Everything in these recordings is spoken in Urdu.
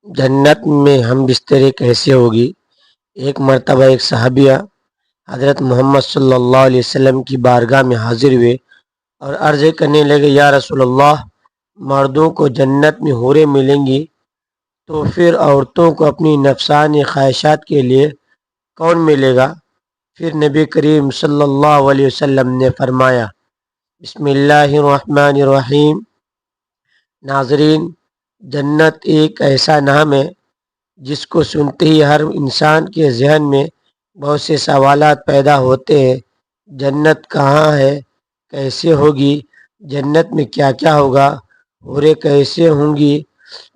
جنت میں ہم بستری کیسے ہوگی؟ ایک مرتبہ ایک صحابیہ حضرت محمد صلی اللہ علیہ وسلم کی بارگاہ میں حاضر ہوئے اور عرض کرنے لگے، یا رسول اللہ، مردوں کو جنت میں حوریں ملیں گی، تو پھر عورتوں کو اپنی نفسانی خواہشات کے لیے کون ملے گا؟ پھر نبی کریم صلی اللہ علیہ وسلم نے فرمایا، بسم اللہ الرحمن الرحیم۔ ناظرین، جنت ایک ایسا نام ہے جس کو سنتے ہی ہر انسان کے ذہن میں بہت سے سوالات پیدا ہوتے ہیں۔ جنت کہاں ہے؟ کیسے ہوگی؟ جنت میں کیا کیا ہوگا؟ حوریں کیسے ہوں گی؟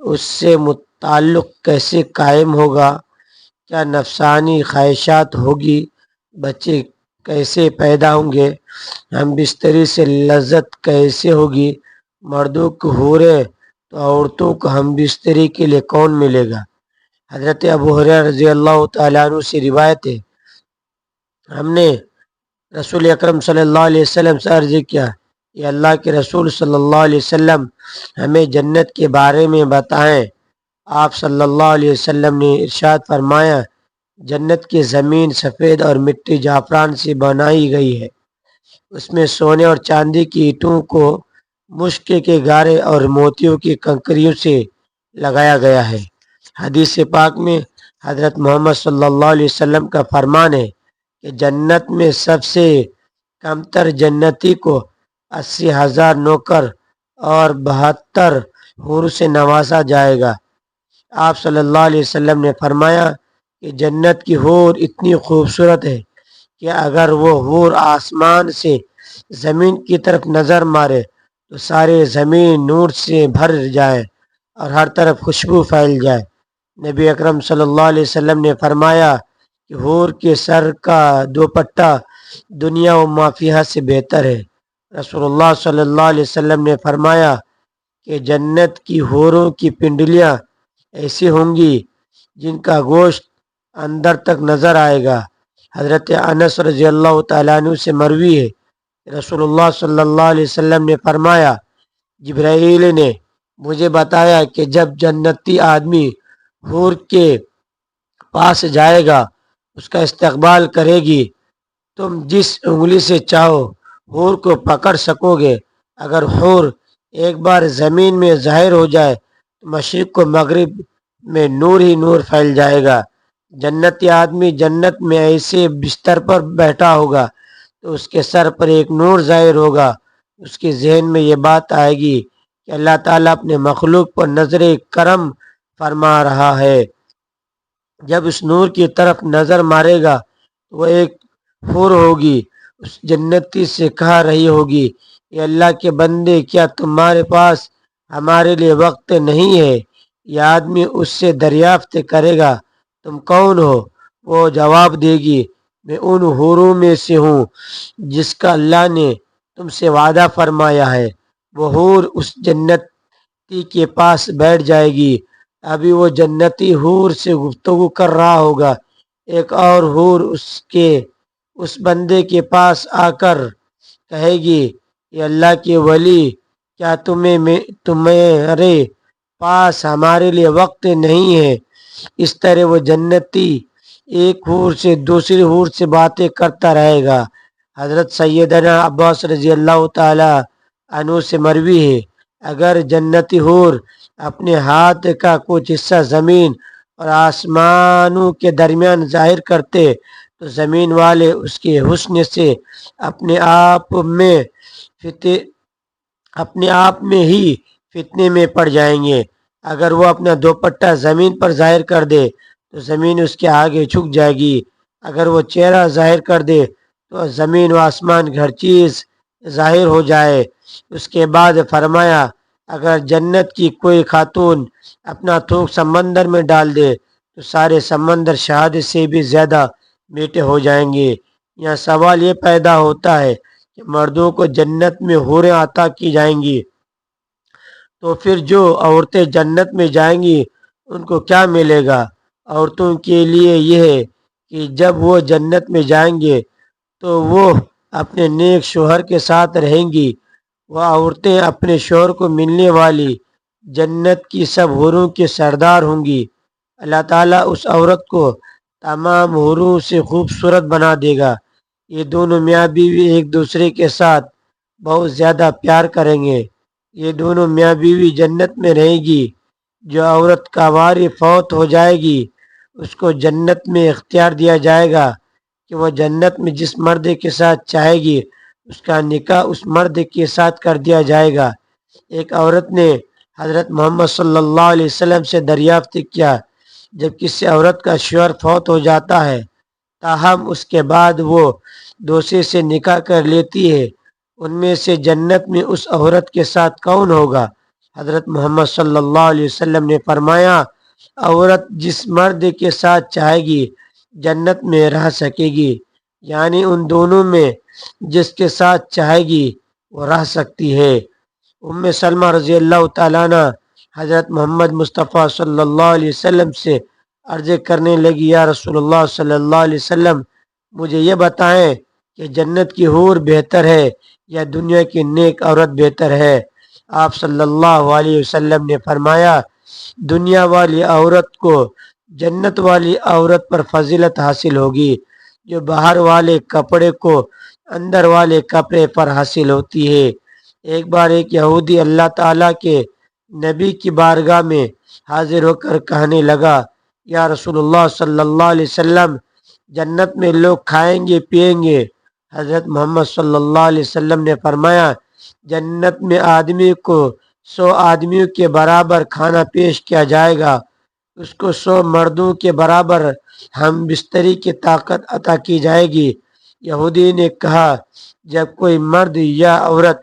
اس سے تعلق کیسے قائم ہوگا؟ کیا نفسانی خواہشات ہوگی؟ بچے کیسے پیدا ہوں گے؟ ہم بستری سے لذت کیسے ہوگی؟ مردوں کو حوریں تو عورتوں کو ہم بستری کے لیے کون ملے گا؟ حضرت ابو ہریرہ رضی اللہ تعالیٰ عنہ سے روایت ہے، ہم نے رسول اکرم صلی اللہ علیہ وسلم سے عرض کیا، یہ اللہ کے رسول صلی اللہ علیہ وسلم ہمیں جنت کے بارے میں بتائیں۔ آپ صلی اللہ علیہ وسلم نے ارشاد فرمایا، جنت کی زمین سفید اور مٹی زعفران سے بنائی گئی ہے، اس میں سونے اور چاندی کی اینٹوں کو مشک کے گارے اور موتیوں کی کنکریوں سے لگایا گیا ہے۔ حدیث پاک میں حضرت محمد صلی اللہ علیہ وسلم کا فرمان ہے کہ جنت میں سب سے کمتر جنتی کو 80,000 نوکر اور 72 حور سے نوازا جائے گا۔ آپ صلی اللہ علیہ وسلم نے فرمایا کہ جنت کی حور اتنی خوبصورت ہے کہ اگر وہ حور آسمان سے زمین کی طرف نظر مارے تو سارے زمین نور سے بھر جائے اور ہر طرف خوشبو پھیل جائے۔ نبی اکرم صلی اللہ علیہ وسلم نے فرمایا کہ حور کے سر کا دوپٹہ دنیا و ما فیہا سے بہتر ہے۔ رسول اللہ صلی اللہ علیہ وسلم نے فرمایا کہ جنت کی حوروں کی پنڈلیاں ایسی ہوں گی جن کا گوشت اندر تک نظر آئے گا۔ حضرت انس رضی اللہ تعالیٰ عنہ سے مروی ہے، رسول اللہ صلی اللہ علیہ وسلم نے فرمایا، جبرائیل نے مجھے بتایا کہ جب جنتی آدمی حور کے پاس جائے گا، اس کا استقبال کرے گی، تم جس انگلی سے چاہو حور کو پکڑ سکو گے۔ اگر حور ایک بار زمین میں ظاہر ہو جائے تو مشرق و مغرب میں نور ہی نور پھیل جائے گا۔ جنتی آدمی جنت میں ایسے بستر پر بیٹھا ہوگا تو اس کے سر پر ایک نور ظاہر ہوگا۔ اس کے ذہن میں یہ بات آئے گی کہ اللہ تعالیٰ اپنے مخلوق پر نظر کرم فرما رہا ہے۔ جب اس نور کی طرف نظر مارے گا تو وہ ایک حور ہوگی، اس جنتی سے کہہ رہی ہوگی، یہ اللہ کے بندے، کیا تمہارے پاس ہمارے لیے وقت نہیں ہے؟ یہ آدمی اس سے دریافت کرے گا، تم کون ہو؟ وہ جواب دے گی، میں ان حوروں میں سے ہوں جس کا اللہ نے تم سے وعدہ فرمایا ہے۔ وہ حور اس جنتی کے پاس بیٹھ جائے گی، ابھی وہ جنتی حور سے گفتگو کر رہا ہوگا، ایک اور حور اس بندے کے پاس آ کر کہے گی، یہ اللہ کے ولی، کیا تمہارے پاس ہمارے لیے وقت نہیں ہے؟ اس طرح وہ جنتی ایک حور سے دوسری حور سے باتیں کرتا رہے گا۔ حضرت سیدنا عباس رضی اللہ تعالی عنہ سے مروی ہے، اگر جنتی حور اپنے ہاتھ کا کچھ حصہ زمین اور آسمانوں کے درمیان ظاہر کرتے تو زمین والے اس کے حسن سے اپنے آپ میں ہی فتنے میں پڑ جائیں گے۔ اگر وہ اپنا دوپٹہ زمین پر ظاہر کر دے تو زمین اس کے آگے جھک جائے گی، اگر وہ چہرہ ظاہر کر دے تو زمین و آسمان ہر چیز ظاہر ہو جائے۔ اس کے بعد فرمایا، اگر جنت کی کوئی خاتون اپنا تھوک سمندر میں ڈال دے تو سارے سمندر شہاد سے بھی زیادہ میٹھے ہو جائیں گے۔ یہاں سوال یہ پیدا ہوتا ہے کہ مردوں کو جنت میں حوریں عطا کی جائیں گی، تو پھر جو عورتیں جنت میں جائیں گی ان کو کیا ملے گا؟ عورتوں کے لیے یہ ہے کہ جب وہ جنت میں جائیں گے تو وہ اپنے نیک شوہر کے ساتھ رہیں گی۔ وہ عورتیں اپنے شوہر کو ملنے والی جنت کی سب حوروں کے سردار ہوں گی۔ اللہ تعالیٰ اس عورت کو تمام حوروں سے خوبصورت بنا دے گا۔ یہ دونوں میاں بیوی ایک دوسرے کے ساتھ بہت زیادہ پیار کریں گے۔ یہ دونوں میاں بیوی جنت میں رہے گی۔ جو عورت کا وارث فوت ہو جائے گی اس کو جنت میں اختیار دیا جائے گا کہ وہ جنت میں جس مرد کے ساتھ چاہے گی اس کا نکاح اس مرد کے ساتھ کر دیا جائے گا۔ ایک عورت نے حضرت محمد صلی اللہ علیہ وسلم سے دریافت کیا، جب کسی عورت کا شوہر فوت ہو جاتا ہے تاہم اس کے بعد وہ دوسرے سے نکاح کر لیتی ہے، ان میں سے جنت میں اس عورت کے ساتھ کون ہوگا؟ حضرت محمد صلی اللہ علیہ وسلم نے فرمایا، عورت جس مرد کے ساتھ چاہے گی جنت میں رہ سکے گی، یعنی ان دونوں میں جس کے ساتھ چاہے گی وہ رہ سکتی ہے۔ ام سلمہ رضی اللہ تعالیٰ عنہ حضرت محمد مصطفیٰ صلی اللہ علیہ وسلم سے عرض کرنے لگی، یا رسول اللہ صلی اللہ علیہ وسلم، مجھے یہ بتائیں کہ جنت کی حور بہتر ہے یا دنیا کی نیک عورت بہتر ہے؟ آپ صلی اللہ علیہ وسلم نے فرمایا، دنیا والی عورت کو جنت والی عورت پر فضیلت حاصل ہوگی جو باہر والے کپڑے کو اندر والے کپڑے پر حاصل ہوتی ہے۔ ایک بار ایک یہودی اللہ تعالیٰ کے نبی کی بارگاہ میں حاضر ہو کر کہنے لگا، یا رسول اللہ صلی اللہ علیہ وسلم، جنت میں لوگ کھائیں گے پیئیں گے۔ حضرت محمد صلی اللہ علیہ وسلم نے فرمایا، جنت میں آدمی کو 100 آدمیوں کے برابر کھانا پیش کیا جائے گا، اس کو 100 مردوں کے برابر ہم بستری کی طاقت عطا کی جائے گی۔ یہودی نے کہا، جب کوئی مرد یا عورت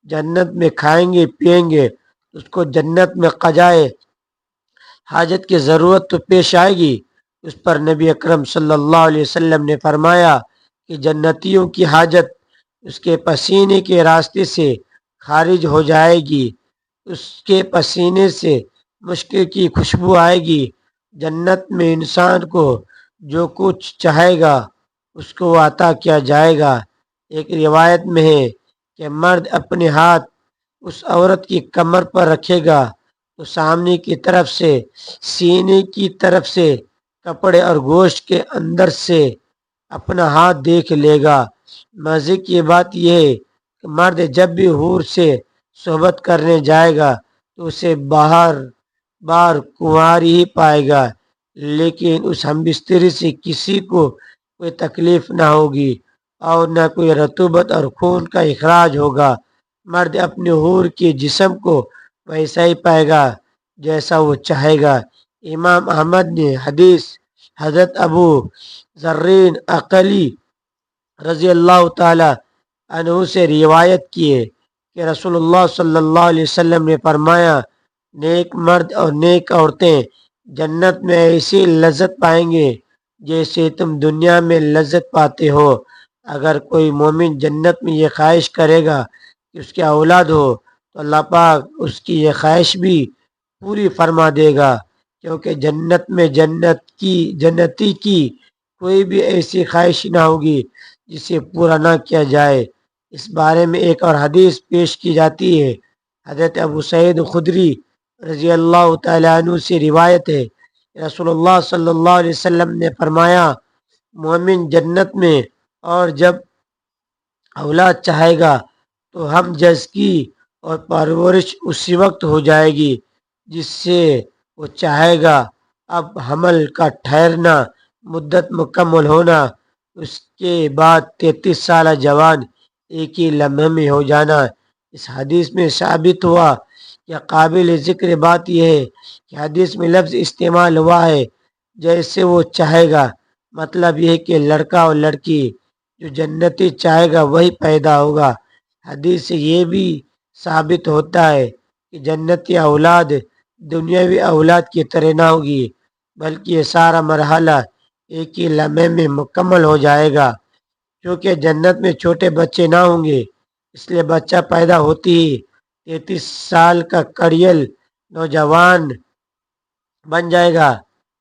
جنت میں کھائیں گے پیئیں گے اس کو جنت میں قضائے حاجت کی ضرورت تو پیش آئے گی۔ اس پر نبی اکرم صلی اللہ علیہ وسلم نے فرمایا کہ جنتیوں کی حاجت اس کے پسینے کے راستے سے خارج ہو جائے گی، اس کے پسینے سے مشک کی خوشبو آئے گی۔ جنت میں انسان کو جو کچھ چاہے گا اس کو عطا کیا جائے گا۔ ایک روایت میں ہے کہ مرد اپنے ہاتھ اس عورت کی کمر پر رکھے گا تو سامنے کی طرف سے، سینے کی طرف سے، کپڑے اور گوشت کے اندر سے اپنا ہاتھ دیکھ لے گا۔ مزے کی بات یہ ہے کہ مرد جب بھی حور سے صحبت کرنے جائے گا تو اسے باہر بار کنواری ہی پائے گا، لیکن اس ہم بستری سے کسی کو کوئی تکلیف نہ ہوگی اور نہ کوئی رطوبت اور خون کا اخراج ہوگا۔ مرد اپنے حور کے جسم کو ویسا ہی پائے گا جیسا وہ چاہے گا۔ امام احمد نے حدیث حضرت ابو ذرین عقلی رضی اللہ تعالی عنہ سے روایت کی ہے کہ رسول اللہ صلی اللہ علیہ وسلم نے فرمایا، نیک مرد اور نیک عورتیں جنت میں ایسی لذت پائیں گے جیسے تم دنیا میں لذت پاتے ہو۔ اگر کوئی مومن جنت میں یہ خواہش کرے گا کہ اس کی اولاد ہو تو اللہ پاک اس کی یہ خواہش بھی پوری فرما دے گا، کیونکہ جنت میں جنتی کی کوئی بھی ایسی خواہش نہ ہوگی جسے پورا نہ کیا جائے۔ اس بارے میں ایک اور حدیث پیش کی جاتی ہے۔ حضرت ابو سعید خدری رضی اللہ تعالیٰ عنہ سے روایت ہے، رسول اللہ صلی اللہ علیہ وسلم نے فرمایا، مومن جنت میں اور جب اولاد چاہے گا تو ہم جز کی اور پرورش اسی وقت ہو جائے گی جس سے وہ چاہے گا۔ اب حمل کا ٹھہرنا، مدت مکمل ہونا، اس کے بعد 33 سالہ جوان ایک ہی لمحے میں ہو جانا۔ اس حدیث میں ثابت ہوا کہ قابل ذکر بات یہ ہے کہ حدیث میں لفظ استعمال ہوا ہے جیسے وہ چاہے گا، مطلب یہ ہے کہ لڑکا اور لڑکی جو جنتی چاہے گا وہی پیدا ہوگا۔ حدیث سے یہ بھی ثابت ہوتا ہے کہ جنتی اولاد دنیاوی اولاد کی طرح نہ ہوگی، بلکہ یہ سارا مرحلہ ایک ہی لمحے میں مکمل ہو جائے گا۔ کیونکہ جنت میں چھوٹے بچے نہ ہوں گے، اس لیے بچہ پیدا ہوتی ہی 33 سال کا کڑیل نوجوان بن جائے گا۔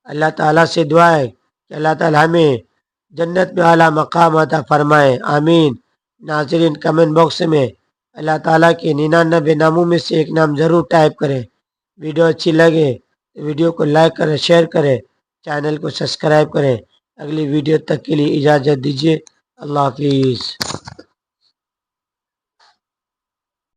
اللہ تعالیٰ سے دعا ہے کہ اللہ تعالیٰ ہمیں جنت میں اعلیٰ مقام عطا فرمائے، آمین۔ ناظرین، کمنٹ باکس میں اللہ تعالیٰ کے 99 ناموں میں سے ایک نام ضرور ٹائپ کریں۔ ویڈیو اچھی لگے تو ویڈیو کو لائک کریں، شیئر کریں، چینل کو سبسکرائب کریں۔ اگلی ویڈیو تک کے لیے اجازت دیجیے۔ اللہ حافظ۔